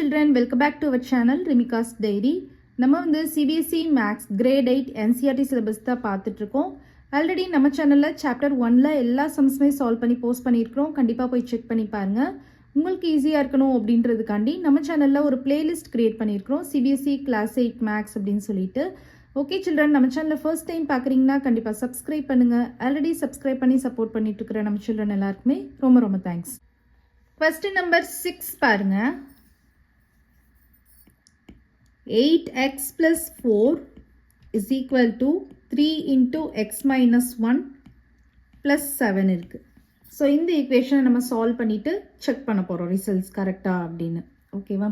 children, welcome back to our channel Rimika's Diary. நம்ம வந்து CBSE Maths Grade 8 NCERT syllabus தான் பார்த்துட்டு இருக்கோம். ஆல்ரெடி நம்ம சேனல்ல சாப்டர் 1ல எல்லா சம்ஸுமே சால்வ் பண்ணி போஸ்ட் பண்ணியிருக்கிறோம். கண்டிப்பாக போய் செக் பண்ணி பாருங்க. உங்களுக்கு ஈஸியாக இருக்கணும் அப்படின்றதுக்காண்டி நம்ம சேனலில் ஒரு பிளேலிஸ்ட் கிரியேட் பண்ணியிருக்கிறோம். CBSE Class 8 Maths அப்படின்னு சொல்லிட்டு. ஓகே சில்ட்ரன், நம்ம சேனலில் ஃபர்ஸ்ட் டைம் பார்க்குறீங்கன்னா கண்டிப்பாக சப்ஸ்கிரைப் பண்ணுங்கள். ஆல்ரெடி சப்ஸ்கிரைப் பண்ணி சப்போர்ட் பண்ணிட்டு இருக்கிற நம்ம சில்ட்ரன் எல்லாருக்குமே ரொம்ப ரொம்ப தேங்க்ஸ். Question number 6 பாருங்க. 8x plus 4 is equal to 3 into x minus 1 plus 7 இருக்கு. ஸோ இந்த ஈக்குவேஷனை நம்ம சால்வ் பண்ணிவிட்டு செக் பண்ண போகிறோம் ரிசல்ட்ஸ் கரெக்டாக அப்படின்னு. ஓகேவா?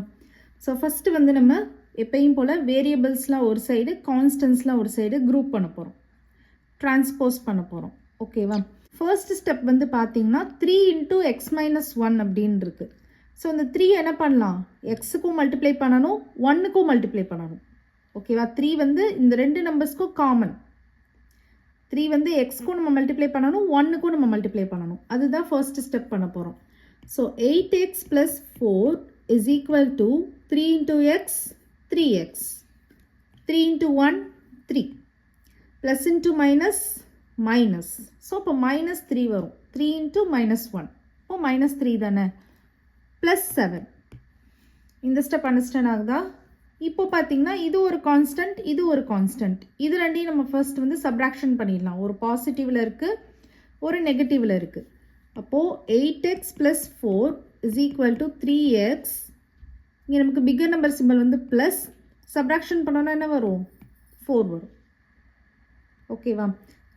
ஸோ ஃபஸ்ட்டு வந்து நம்ம எப்பயும் போல் வேரியபிள்ஸ்லாம் ஒரு சைடு, கான்ஸ்டன்ஸ்லாம் ஒரு சைடு குரூப் பண்ண போகிறோம், ட்ரான்ஸ்போஸ் பண்ண போகிறோம். ஓகேவா? ஃபர்ஸ்ட் ஸ்டெப் வந்து பார்த்தீங்கன்னா 3 into x minus 1 அப்படின்னு இருக்குது. ஸோ இந்த 3 என்ன பண்ணலாம், எக்ஸுக்கும் மல்டிப்ளை பண்ணணும், 1க்கும் மல்டிப்ளை பண்ணணும். ஓகேவா? 3 வந்து இந்த ரெண்டு நம்பர்ஸ்க்கும் காமன். 3 வந்து எக்ஸ்க்கும் நம்ம மல்டிப்ளை பண்ணணும், 1க்கும் நம்ம மல்டிப்ளை பண்ணணும். அதுதான் ஃபர்ஸ்ட் ஸ்டெப் பண்ண போகிறோம். So 8x plus 4 is equal to 3 into x, 3x. 3 into 1, 3. Plus into minus, minus. So இப்போ minus 3 வரும். 3 into minus 1. இப்போ minus 3 தானே. ப்ளஸ் 7. இந்த ஸ்டெப் அண்டர்ஸ்டாண்ட் ஆகுதா? இப்போ பார்த்தீங்கன்னா இது ஒரு கான்ஸ்டன்ட், இது ஒரு கான்ஸ்டன்ட். இது ரெண்டையும் நம்ம ஃபர்ஸ்ட் வந்து சப்ராக்ஷன் பண்ணிடலாம். ஒரு பாசிட்டிவில் இருக்குது, ஒரு நெகட்டிவில் இருக்குது. அப்போது 8x plus 4 is equal to 3x. இங்கே நமக்கு பிக்கர் நம்பர் சிம்பிள் வந்து ப்ளஸ், சப்ராக்ஷன் பண்ணோன்னா என்ன வரும், 4 வரும். ஓகேவா?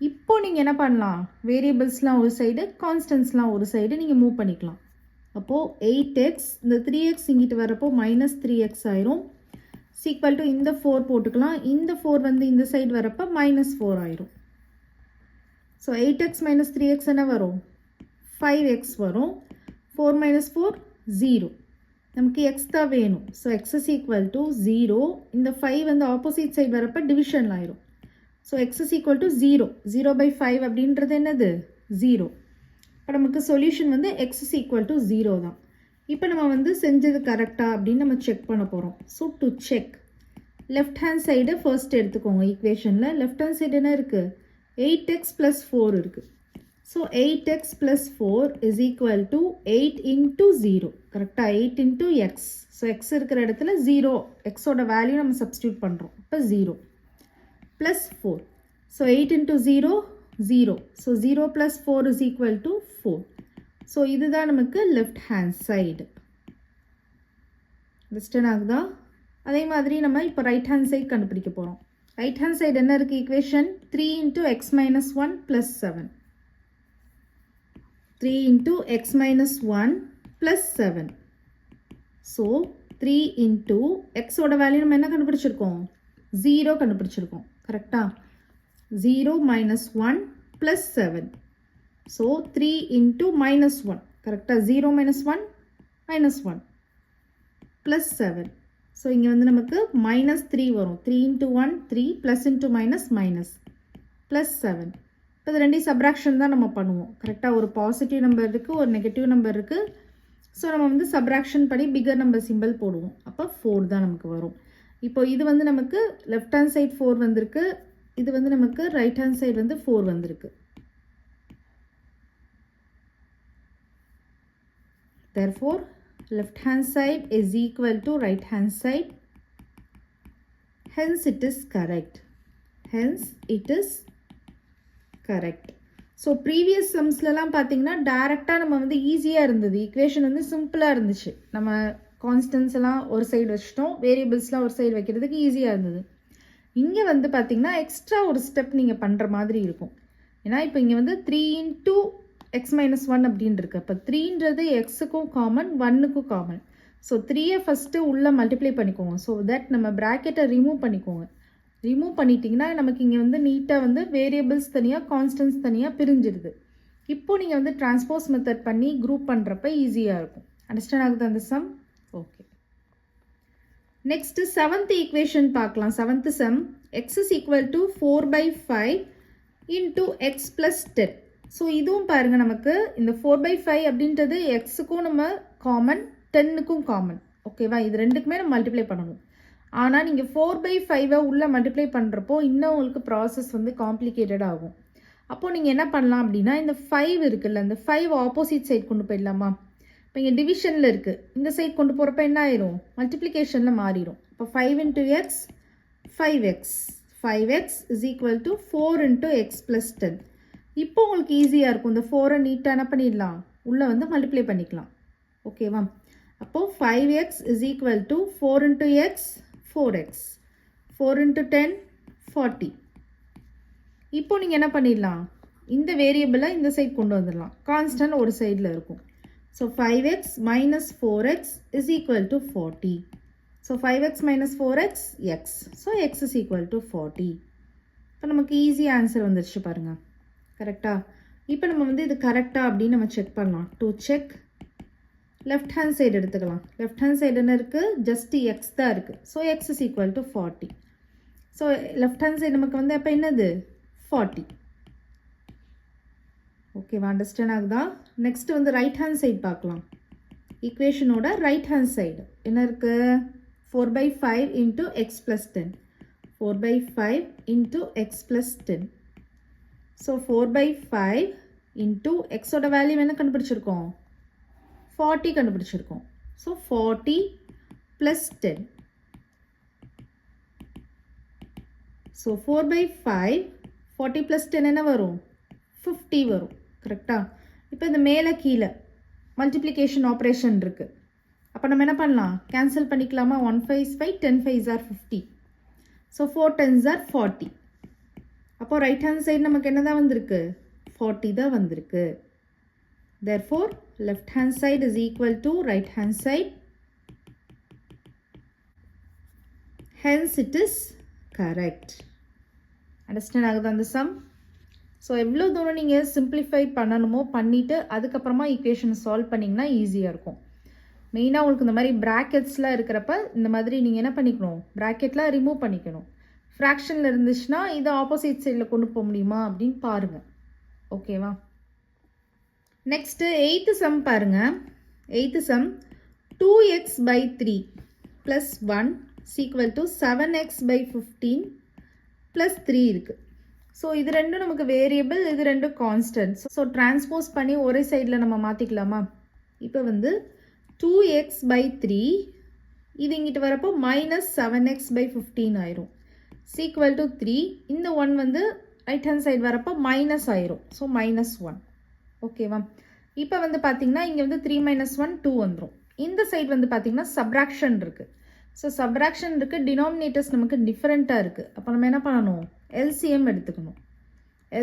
இப்போ நீங்கள் என்ன பண்ணலாம், வேரியபிள்ஸ்லாம் ஒரு சைடு, கான்ஸ்டன்ட்ஸ்லாம் ஒரு சைடு நீங்கள் மூவ் பண்ணிக்கலாம். அப்போது 8x, இந்த 3x இங்கிட்டு வரப்போ மைனஸ் 3x ஆயிரும். சீக்வல் டு இந்த 4 போட்டுக்கலாம். இந்த 4 வந்து இந்த சைடு வரப்போ மைனஸ் 4 ஆயிரும். ஸோ 8x மைனஸ் 3x என்ன வரும், 5x வரும். 4 மைனஸ் 4, 0. நமக்கு x தான் வேணும். So x is equal to 0. இந்த 5 வந்து ஆப்போசிட் சைடு வரப்போ டிவிஷன் ஆயிரும். So x is equal to 0. 0/5 அப்படின்றது என்னது, 0. இப்போ நமக்கு சொல்யூஷன் வந்து x இஸ் ஈக்குவல் டு 0 தான். இப்போ நம்ம வந்து செஞ்சது கரெக்டாக அப்படின்னு நம்ம செக் பண்ண போகிறோம். So to check, left hand side first எடுத்துக்கோங்க. ஈக்குவேஷனில் லெஃப்ட் ஹேண்ட் சைடு என்ன இருக்குது, 8x plus 4 இருக்குது. So 8x plus 4 is equal to 8 into 0. கரெக்டாக 8 into x. ஸோ x இருக்கிற இடத்துல 0, எக்ஸோட வேல்யூ நம்ம சப்ஸ்டியூட் பண்ணுறோம். இப்போ 0 plus 4. So 8 into 0, 0. So 0 plus 4 is equal to 4. So இதுதான் நமக்கு லெஃப்ட் ஹேண்ட் சைடு. அண்டர்ஸ்டாண்ட் ஆகுதா? அதே மாதிரி நம்ம இப்போ ரைட் ஹேண்ட் சைடு கண்டுபிடிக்க போகிறோம். ரைட் ஹேண்ட் சைடு என்ன இருக்குது equation, 3 into x minus 1 plus 7. 3 into x minus 1 plus 7. So 3 into xோட வேல்யூ நம்ம என்ன கண்டுபிடிச்சிருக்கோம், 0 கண்டுபிடிச்சிருக்கோம். கரெக்டா? 0 minus 1 plus 7. So 3 into minus 1. கரெக்டாக 0 minus 1 minus 1 plus 7. ஸோ இங்கே வந்து நமக்கு minus 3 வரும். 3 into 1, 3 plus into minus minus plus 7. இப்போ இது ரெண்டையும் சப்ராக்ஷன் தான் நம்ம பண்ணுவோம். கரெக்டாக ஒரு பாசிட்டிவ் நம்பர் இருக்குது, ஒரு நெகட்டிவ் நம்பர் இருக்குது. ஸோ நம்ம வந்து சப்ராக்ஷன் பண்ணி பிகர் நம்பர் சிம்பிள் போடுவோம். அப்போ 4 தான் நமக்கு வரும். இப்போ இது வந்து நமக்கு லெஃப்ட் ஹேண்ட் சைடு 4 வந்திருக்கு, இது வந்து நமக்கு ரைட் ஹேண்ட் சைடு வந்து 4 வந்திருக்கு. Therefore, left hand side is equal to right hand side. Hence, it is correct. Hence, it is correct. So, previous sumsலாம் பார்த்தீங்கன்னா டைரெக்டாக நம்ம வந்து ஈஸியாக இருந்தது. ஈக்குவேஷன் வந்து சிம்பிளாக இருந்துச்சு. நம்ம கான்ஸ்டன்ஸ் எல்லாம் ஒரு சைடு வச்சிட்டோம், வேரியபிள்ஸ்லாம் ஒரு சைடு வைக்கிறதுக்கு ஈஸியாக இருந்தது. இங்கே வந்து பார்த்தீங்கன்னா எக்ஸ்ட்ரா ஒரு ஸ்டெப் நீங்கள் பண்ணுற மாதிரி இருக்கும். ஏன்னா இப்போ இங்கே வந்து 3 into x minus 1 அப்படின்னு இருக்குது. அப்போ 3ன்றது எக்ஸுக்கும் காமன், 1க்கும் காமன். ஸோ 3யை ஃபஸ்ட்டு உள்ளே மல்டிப்ளை பண்ணிக்கோங்க. ஸோ தட் நம்ம ப்ராக்கெட்டை ரிமூவ் பண்ணிக்கோங்க. ரிமூவ் பண்ணிட்டீங்கன்னா நமக்கு இங்கே வந்து நீட்டாக வந்து வேரியபிள்ஸ் தனியாக, கான்ஸ்டன்ஸ் தனியாக பிரிஞ்சிடுது. இப்போது நீங்கள் வந்து டிரான்ஸ்போஸ் மெத்தட் பண்ணி குரூப் பண்ணுறப்ப ஈஸியாக இருக்கும். அண்டர்ஸ்டாண்ட் ஆகுது அந்த some? Okay. Next 7th equation பார்க்கலாம். 7th sum, x is equal to 4/5 into x plus 10. So இதுவும் பாருங்கள், நமக்கு இந்த 4/5 அப்படின்றது எக்ஸுக்கும் நம்ம காமன், 10க்கும் காமன். ஓகேவா? இது ரெண்டுக்குமே நம்ம மல்டிப்ளை பண்ணணும். ஆனால் நீங்கள் 4/5 உள்ளே மல்டிப்ளை பண்ணுறப்போ இன்னும் உங்களுக்கு ப்ராசஸ் வந்து காம்ப்ளிகேட்டட் ஆகும். அப்போது நீங்கள் என்ன பண்ணலாம் அப்படின்னா, இந்த 5 இருக்குல்ல, இந்த 5 ஆப்போசிட் சைட் கொண்டு போயிடலாமா? இப்போ இங்கே டிவிஷனில் இருக்குது, இந்த சைட் கொண்டு போகிறப்ப என்ன ஆயிரும்? மல்டிப்ளிகேஷனில் மாறிடும். இப்போ 5 × x 5x 5x is equal to 4 × x plus 10. இப்போ உங்களுக்கு ஈஸியாக இருக்கும். இந்த 4 நீட்டாக என்ன பண்ணிடலாம், உள்ளே வந்து மல்டிப்ளை பண்ணிக்கலாம். ஓகேவா? அப்போது 5x is equal to 4 × x 4x 4 × 10 40. இப்போ நீங்கள் என்ன பண்ணிடலாம், இந்த வேரியபிளை இந்த சைட் கொண்டு வந்துடலாம். கான்ஸ்டன்ட் ஒரு சைடில் இருக்கும். So 5x minus 4x is equal to 40. So 5x minus 4x x. So x is equal to 40. இப்போ நமக்கு ஈஸியாக ஆன்சர் வந்துடுச்சு பாருங்கள். கரெக்டாக? இப்போ நம்ம வந்து இது கரெக்டாக அப்படின்னு நம்ம செக் பண்ணலாம். To check left hand side எடுத்துக்கலாம். லெஃப்ட் ஹேண்ட் சைடு என்ன இருக்குது? ஜஸ்ட் எக்ஸ் தான் இருக்குது. So X is equal to 40. So left hand side நமக்கு வந்து அப்போ என்னது? 40. ஓகேவா? அண்டர்ஸ்டாண்ட் ஆகுதா? நெக்ஸ்ட் வந்து ரைட் ஹேண்ட் சைடு பார்க்கலாம். ஈக்குவேஷனோட ரைட் ஹேண்ட் சைடு என்ன இருக்குது? 4/5 into x plus 10. 4/5 into x plus 10. So 4/5 into xோட வேல்யூ என்ன கண்டுபிடிச்சிருக்கோம்? 40 கண்டுபிடிச்சிருக்கோம். So 40 plus 10. ஸோ 4/5 40 plus 10 என்ன வரும்? 50 வரும். கரெக்டாக? இப்போ இந்த மேலே கீழே மல்டிப்ளிகேஷன் ஆப்ரேஷன் இருக்குது. அப்போ நம்ம என்ன பண்ணலாம்? கேன்சல் பண்ணிக்கலாமா? 1 5 5 10 5 are 50. So 4 10s are 40. அப்போது ரைட் ஹேண்ட் சைடு நமக்கு என்ன தான் வந்திருக்கு? 40 தான் வந்திருக்கு. Therefore, left hand side is equal to right hand side. Hence, it is correct. Understand ஆகுதா அந்த sum? ஸோ எவ்வளோ தூரம் நீங்கள் சிம்பிளிஃபை பண்ணணுமோ பண்ணிவிட்டு அதுக்கப்புறமா ஈக்குவேஷன் சால்வ் பண்ணிங்கன்னா ஈஸியாக இருக்கும். மெயினாக உங்களுக்கு இந்த மாதிரி ப்ராக்கெட்ஸ்லாம் இருக்கிறப்ப இந்த மாதிரி நீங்கள் என்ன பண்ணிக்கணும்? ப்ராக்கெட்லாம் ரிமூவ் பண்ணிக்கணும். ஃப்ராக்ஷனில் இருந்துச்சுன்னா இதை ஆப்போசிட் சைடில் கொண்டு போக முடியுமா அப்படின்னு பாருங்கள். ஓகேவா? நெக்ஸ்ட்டு 8th சம் பாருங்கள். 8th சம் 2x/3 + 1 = 7x/15 + 3 இருக்குது. ஸோ இது ரெண்டும் நமக்கு வேரியபிள், இது ரெண்டும் கான்ஸ்டன்ட். ஸோ டிரான்ஸ்போஸ் பண்ணி ஒரே சைடில் நம்ம மாற்றிக்கலாமா? இப்போ வந்து 2x/3 இது இங்கிட்டு வரப்போ -7x/15 ஆயிரும். = 3. இந்த 1 வந்து ரைட் ஹேண்ட் சைடு வரப்போ மைனஸ் ஆயிரும். ஸோ -1. ஓகேவா? இப்போ வந்து பார்த்தீங்கன்னா இங்கே வந்து 3 - 1 2 வந்துடும். இந்த சைடு வந்து பார்த்தீங்கன்னா சப்ராக்ஷன் இருக்குது. ஸோ சப்ராக்ஷன் இருக்குது, டினாமினேட்டர்ஸ் நமக்கு டிஃப்ரெண்ட்டாக இருக்குது. அப்போ நம்ம என்ன பண்ணணும்? LCM எடுத்துக்கணும்.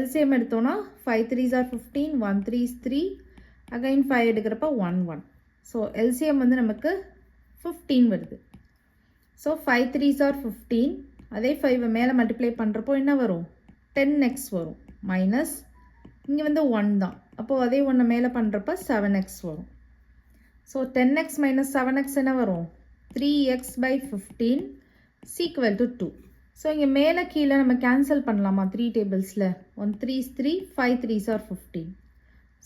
LCM எடுத்தோன்னா 5 3s are 15, 1 3 is 3, அகைன் 5 எடுக்கிறப்ப 1 1. ஸோ LCM வந்து நமக்கு 15 வருது. So 5 3s are 15. அதே 5 மேலே மல்டிப்ளை பண்ணுறப்போ என்ன வரும்? 10x வரும். மைனஸ் இங்கே வந்து 1 தான். அப்போது அதே 1 மேலே பண்ணுறப்ப 7x வரும். ஸோ 10x - 7x என்ன வரும்? 3x/15 = 2. ஸோ இங்கே மேலே கீழே நம்ம கேன்சல் பண்ணலாமா? 3 டேபிள்ஸில் 1 3 is 3, 5 3s are 15.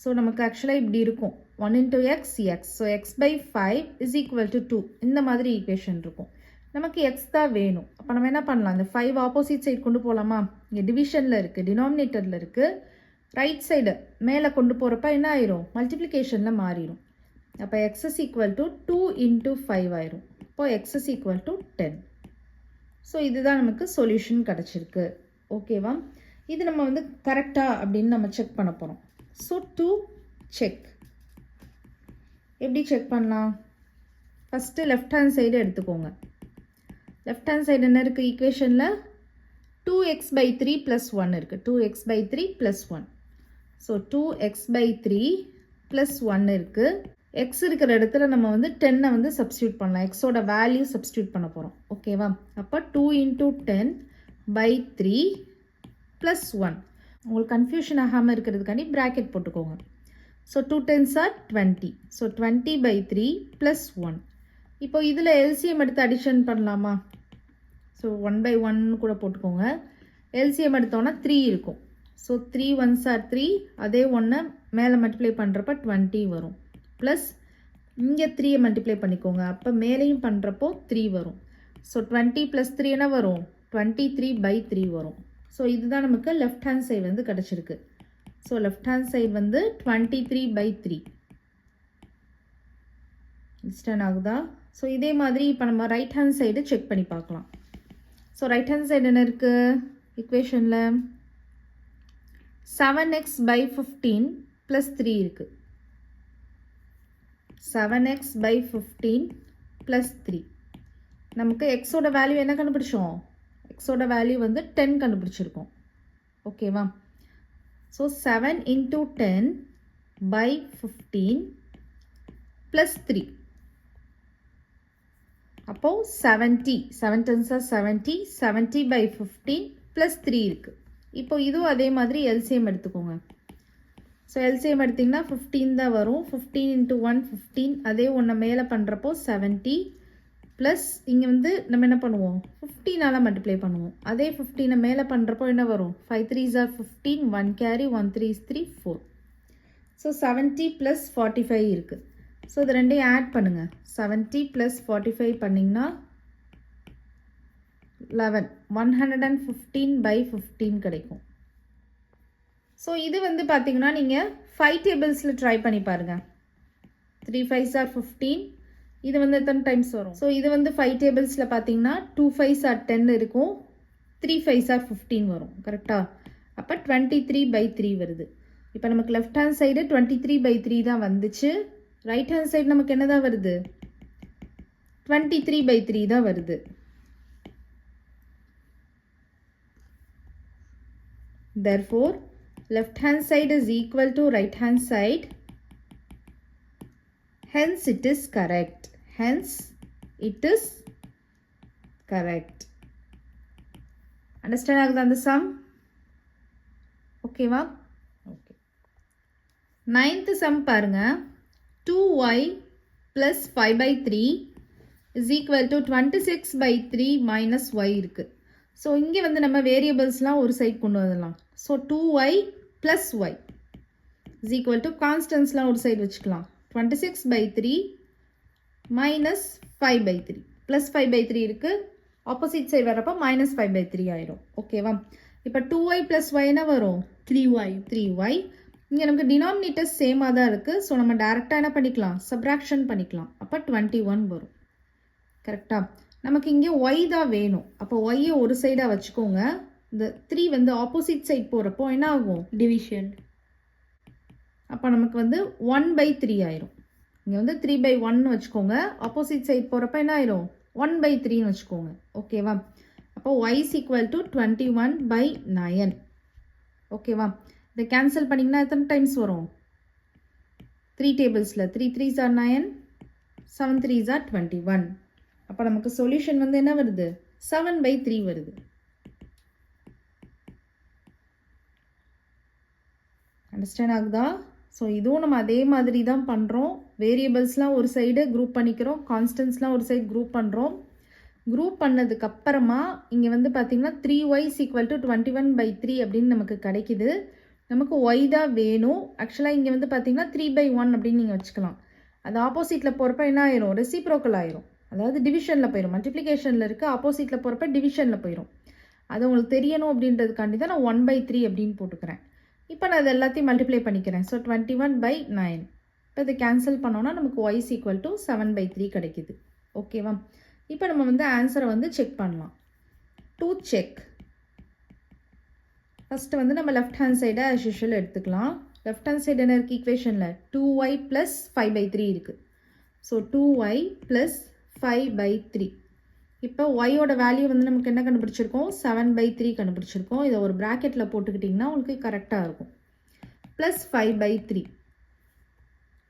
ஸோ நமக்கு ஆக்சுவலாக இப்படி இருக்கும். 1 × x x. So x/5 is equal to 2. இந்த மாதிரி ஈக்குவேஷன் இருக்கும். நமக்கு x தான் வேணும். அப்போ நம்ம என்ன பண்ணலாம்? இந்த 5 ஆப்போசிட் சைடு கொண்டு போகலாமா? இங்கே டிவிஷனில் இருக்குது, டினாமினேட்டரில் இருக்குது. ரைட் சைடு மேலே கொண்டு போகிறப்ப என்ன ஆயிரும்? மல்டிப்ளிகேஷனில் மாறிடும். அப்போ x is equal to 2 × 5 ஆயிரும். இப்போது x is equal to 10. So இதுதான் நமக்கு சொல்யூஷன் கிடச்சிருக்கு. ஓகேவா? இது நம்ம வந்து கரெக்டாக அப்படின்னு நம்ம செக் பண்ண போகிறோம். ஸோ டு செக் எப்படி செக் பண்ணலாம்? ஃபஸ்ட்டு லெஃப்ட் ஹேண்ட் சைடு எடுத்துக்கோங்க. லெஃப்ட் ஹேண்ட் சைடு என்ன இருக்குது? ஈக்குவேஷனில் 2x/3 + 1 இருக்குது. 2x/3 + 1. ஸோ 2x/3 + 1 இருக்குது. எக்ஸ் இருக்கிற இடத்துல நம்ம வந்து 10 வந்து சப்ஸ்டியூட் பண்ணலாம். எக்ஸோட வேல்யூ சப்ஸ்டியூட் பண்ண போகிறோம். ஓகேவா? அப்போ 2 × 10/3 + 1. உங்களுக்கு கன்ஃபியூஷன் ஆகாமல் இருக்கிறதுக்காண்டி ப்ராக்கெட் போட்டுக்கோங்க. So 2 10s are 20. ஸோ 20/3 + 1. இப்போ இதில் LCM எடுத்து அடிஷன் பண்ணலாமா? ஸோ 1/1 கூட போட்டுக்கோங்க. LCM எடுத்தோன்னா 3 இருக்கும். So 3 1s are 3. அதே 1 மேலே மல்டிப்ளை பண்ணுறப்ப 20 வரும். ப்ளஸ் இங்கே 3 மல்டிப்ளை பண்ணிக்கோங்க. அப்போ மேலேயும் பண்ணுறப்போ 3 வரும். ஸோ 20 + 3 என்ன வரும்? 23/3 வரும். ஸோ இதுதான் நமக்கு லெஃப்ட் ஹேண்ட் சைடு வந்து கிடச்சிருக்கு. ஸோ லெஃப்ட் ஹேண்ட் சைடு வந்து 23/3 இன்ஸ்டன் ஆகுதா? ஸோ இதே மாதிரி இப்போ நம்ம ரைட் ஹேண்ட் சைடு செக் பண்ணி பார்க்கலாம். ஸோ ரைட் ஹேண்ட் சைடு என்ன இருக்குது இக்குவேஷனில்? 7x/15 + 3 இருக்குது. 7x/15 + 3. நமக்கு எக்ஸோட வேல்யூ என்ன கண்டுபிடிச்சோம்? எக்ஸோட வேல்யூ வந்து 10 கண்டுபிடிச்சிருக்கோம். ஓகேவா? ஸோ 7 × 10/15 + 3. அப்போது 70. 7 10s are 70. 70/15 + 3 இருக்குது. இப்போ இதுவும் அதே மாதிரி எல்சிஎம் எடுத்துக்கோங்க. ஸோ எல்சிஎம் எடுத்திங்கன்னா 15 தான் வரும். 15 × 1 15. அதே ஒன்று மேலே பண்ணுறப்போ 70 ப்ளஸ் இங்கே வந்து நம்ம என்ன பண்ணுவோம்? 15ஆல் மல்டிப்ளை பண்ணுவோம். அதே 15 மேலே பண்ணுறப்போ என்ன வரும்? 5 3s are 15. 1 carry 1 3 is 3 4. So 70 + 45 இருக்குது. ஸோ இது ரெண்டையும் ஆட் பண்ணுங்கள். 70 + 45 பண்ணிங்கன்னா 11. 115/15 கிடைக்கும். ஸோ இது வந்து பார்த்தீங்கன்னா நீங்கள் 5 டேபிள்ஸில் ட்ரை பண்ணி பாருங்கள். 3 5s are 15. இது வந்து எத்தனை டைம்ஸ் வரும்? ஸோ இது வந்து 5 டேபிள்ஸில் பார்த்தீங்கன்னா 2 5s are 10 இருக்கும். 3 5s are 15 வரும். கரெக்டாக? அப்போ 23/3 வருது. இப்போ நமக்கு லெஃப்ட் ஹேண்ட் சைடு 23/3 தான் வந்துச்சு. ரைட் ஹேண்ட் சைடு நமக்கு என்ன தான் வருது? 23/3 தான் வருது. Therefore, left hand side is equal to right hand side. Hence, it is correct. Hence, it is correct. Understand agudha the sum? Okay va? Okay. 9th sum parunga. 2y plus 5/3 is equal to 26/3 minus y இருக்கு. So இங்கே வந்து நம்ம வேரியபிள்ஸ்லாம் ஒரு side கொண்டு வரலாம். So 2y + y is equal to கான்ஸ்டன்ட்ஸ்லாம் ஒரு side வச்சுக்கலாம். 26/3 minus 5/3 plus 5/3 இருக்குது. ஆப்போசிட் சைடு வரப்போ -5/3 ஆயிடும். ஓகேவா? இப்போ 2y + y என்ன வரும்? 3y. இங்கே நமக்கு டினாமினேட்டர்ஸ் சேமாக தான் இருக்குது. ஸோ நம்ம டேரெக்டாக என்ன பண்ணிக்கலாம்? சப்ராக்ஷன் பண்ணிக்கலாம். அப்போ 21 வரும். கரெக்டாக? நமக்கு இங்கே ஒய் தான் வேணும். அப்போ ஒய்யை ஒரு சைடாக வச்சுக்கோங்க. இந்த 3 வந்து ஆப்போசிட் சைட் போகிறப்போ என்ன ஆகும்? டிவிஷன். அப்போ நமக்கு வந்து 1/3 ஆயிரும். இங்கே வந்து 3/1 வச்சுக்கோங்க. ஆப்போசிட் சைட் போகிறப்ப என்ன ஆயிரும்? 1/3 வச்சுக்கோங்க. ஓகேவா? அப்போ y is equal to 21/9. ஓகேவா? இதை கேன்சல் பண்ணிங்கன்னா எத்தனை டைம்ஸ் வரும்? 3 டேபிள்ஸில் 3 3s are 9. 7 3s are 21. அப்போ நமக்கு சொல்யூஷன் வந்து என்ன வருது? 7/3 வருது. அண்டர்ஸ்டாண்ட் ஆகுதா? ஸோ இதுவும் நம்ம அதே மாதிரி தான் பண்ணுறோம். வேரியபிள்ஸ்லாம் ஒரு சைடு குரூப் பண்ணிக்கிறோம். கான்ஸ்டன்ட்ஸ்லாம் ஒரு சைடு குரூப் பண்ணுறோம். குரூப் பண்ணதுக்கப்புறமா இங்கே வந்து பார்த்திங்கன்னா 3y is equal to 21/3 அப்படின்னு நமக்கு கிடைக்கிது. நமக்கு y தான் வேணும். ஆக்சுவலாக இங்கே வந்து பார்த்திங்கன்னா 3/1 அப்படின்னு நீங்கள் வச்சுக்கலாம். அது ஆப்போசிட்டில் போகிறப்ப என்ன ஆயிரும்? ரெசிப்ரோக்கல் ஆயிரும். அதாவது டிவிஷனில் போயிடும். மல்டிப்ளிகேஷனில் இருக்குது, ஆப்போசிட்டில் போகிறப்ப டிவிஷனில் போயிடும். அது உங்களுக்கு தெரியணும் அப்படின்றதுக்காண்டி தான் நான் 1/3 அப்படின்னு போட்டுக்கிறேன். இப்போ நான் அது எல்லாத்தையும் மல்டிப்ளை பண்ணிக்கிறேன். ஸோ 21/9. இப்போ இதை கேன்சல் பண்ணோன்னா நமக்கு y is equal to 7/3 கிடைக்கிது. ஓகேவா? இப்போ நம்ம வந்து ஆன்சரை வந்து செக் பண்ணலாம். டு செக் ஃபஸ்ட்டு வந்து நம்ம லெஃப்ட் ஹேண்ட் சைடை ஆஸ் யூஷுவல் எடுத்துக்கலாம். லெஃப்ட் ஹேண்ட் சைடு என்ன இருக்குது ஈக்குவேஷனில்? 2y + 5/3 இருக்குது. So 2y + 5/3. இப்போ ஒய்யோட வேல்யூ வந்து நமக்கு என்ன கண்டுபிடிச்சிருக்கோம்? 7/3 கண்டுபிடிச்சிருக்கோம். இதை ஒரு ப்ராக்கெட்டில் போட்டுக்கிட்டிங்கன்னா உங்களுக்கு கரெக்டாக இருக்கும். ப்ளஸ் 5/3.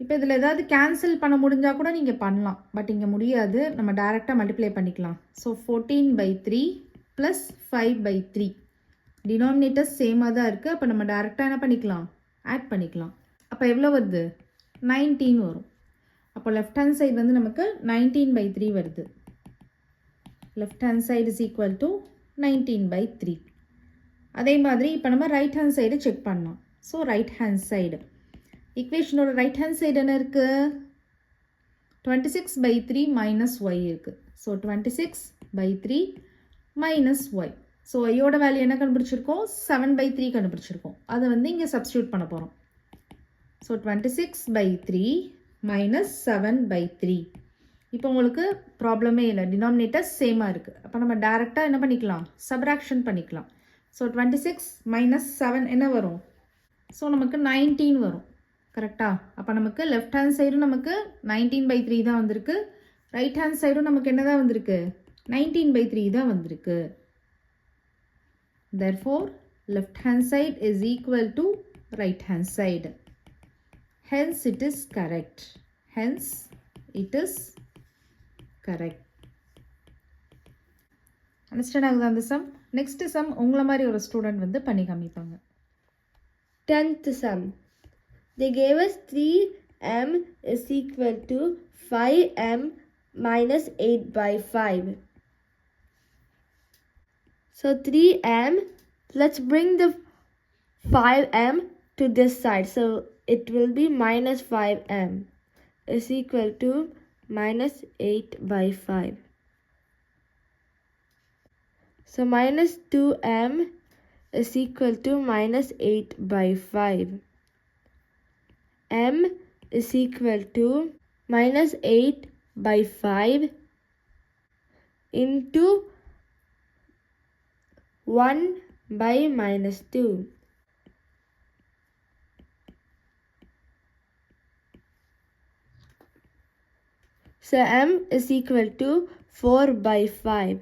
இப்போ இதில் ஏதாவது கேன்சல் பண்ண முடிஞ்சால் கூட நீங்கள் பண்ணலாம். பட் இங்கே முடியாது. நம்ம டைரெக்டாக மல்டிப்ளை பண்ணிக்கலாம். So 14/3 plus 5/3. டினாமினேட்டர்ஸ் சேமாக தான் இருக்குது. அப்போ நம்ம டைரெக்டாக என்ன பண்ணிக்கலாம்? ஆட் பண்ணிக்கலாம். அப்போ எவ்வளோ வருது? 19 வரும். அப்போ லெஃப்ட் ஹேண்ட் சைடு வந்து நமக்கு 19/3 வருது. Left hand side is equal to 19/3. அதே மாதிரி இப்போ நம்ம ரைட் ஹேண்ட் சைடு செக் பண்ணலாம். ஸோ ரைட் ஹேண்ட் சைடு ஈக்குவேஷனோட ரைட் ஹேண்ட் சைடு என்ன இருக்குது? 26/3 minus y இருக்குது. So 26/3 minus y. ஸோ ஐயோட வேல்யூ என்ன கண்டுபிடிச்சிருக்கோம்? 7/3 கண்டுபிடிச்சிருக்கோம். அதை வந்து இங்கே சப்ஸ்டியூட் பண்ண போகிறோம். So 26/3 minus 7/3. இப்போ உங்களுக்கு ப்ராப்ளமே இல்லை, டினாமினேட்டர் சேமாக இருக்குது. அப்போ நம்ம டேரெக்டாக என்ன பண்ணிக்கலாம்? சப்ராக்ஷன் பண்ணிக்கலாம். ஸோ 26 minus 7 என்ன வரும்? ஸோ நமக்கு 19 வரும். கரெக்டாக? அப்போ நமக்கு லெஃப்ட் ஹேண்ட் சைடும் நமக்கு 19/3 தான் வந்திருக்கு, ரைட் ஹேண்ட் சைடும் நமக்கு என்ன தான் வந்திருக்கு? 19/3 தான் வந்திருக்கு. Therefore, left hand side is equal to right hand side. Hence, it is correct. Hence, it is correct. Understand ஆகுதா அந்த sum? Next sum உங்களை மாதிரி ஒரு ஸ்டூடெண்ட் வந்து பண்ணி காமிப்பாங்க. 10th sum. They gave us 3m is equal to 5m minus 8/5. So 3m, let's bring the 5m to this side. So it will be minus 5m is equal to minus 8/5. So minus 2m is equal to minus 8/5. M is equal to minus 8/5 into 1 by minus 2. So M is equal to 4/5.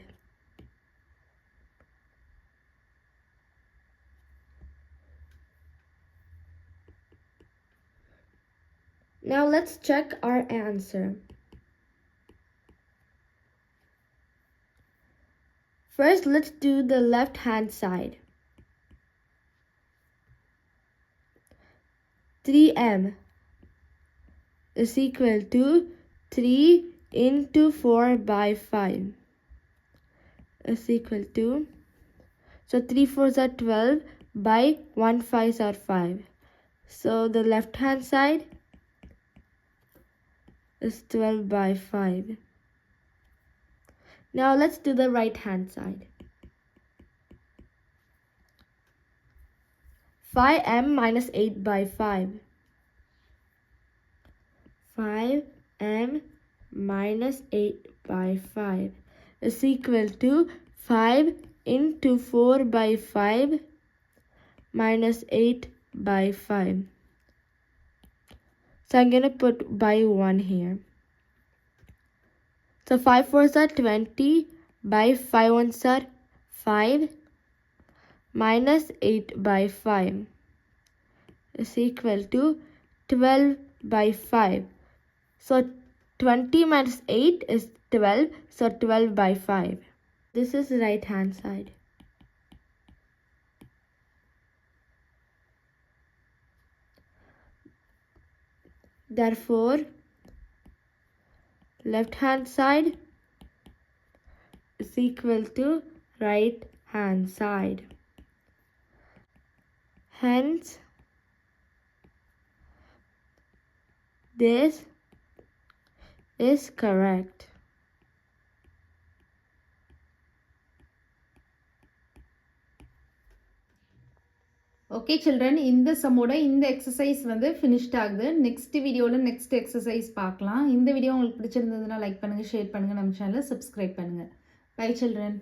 Now let's check our answer. First, let's do the left hand side. 3m is equal to 3 into 4/5 is equal to, so 3 4s are 12 by 1 5s are 5. So the left hand side is 12/5. Now let's do the right hand side. 5m minus 8/5. 5m minus 8/5 is equal to 5 into 4/5 minus 8/5. So I'm going to put by 1 here. So 5 4s are 20 by 5 1s are 5 minus 8/5 is equal to 12/5. So 20 minus 8 is 12. So 12/5. This is right hand side. Therefore, left hand side is equal to right hand side. Hence, this is correct. Okay children, இந்த சம்மோட இந்த exercise வந்து finished ஆகுது. Next வீடியோவில் next exercise பார்க்கலாம். இந்த video உங்களுக்கு பிடிச்சிருந்ததுன்னா like பண்ணுங்கள், ஷேர் பண்ணுங்கள், நம்ம சேனலை சப்ஸ்கிரைப் பண்ணுங்கள். Bye children.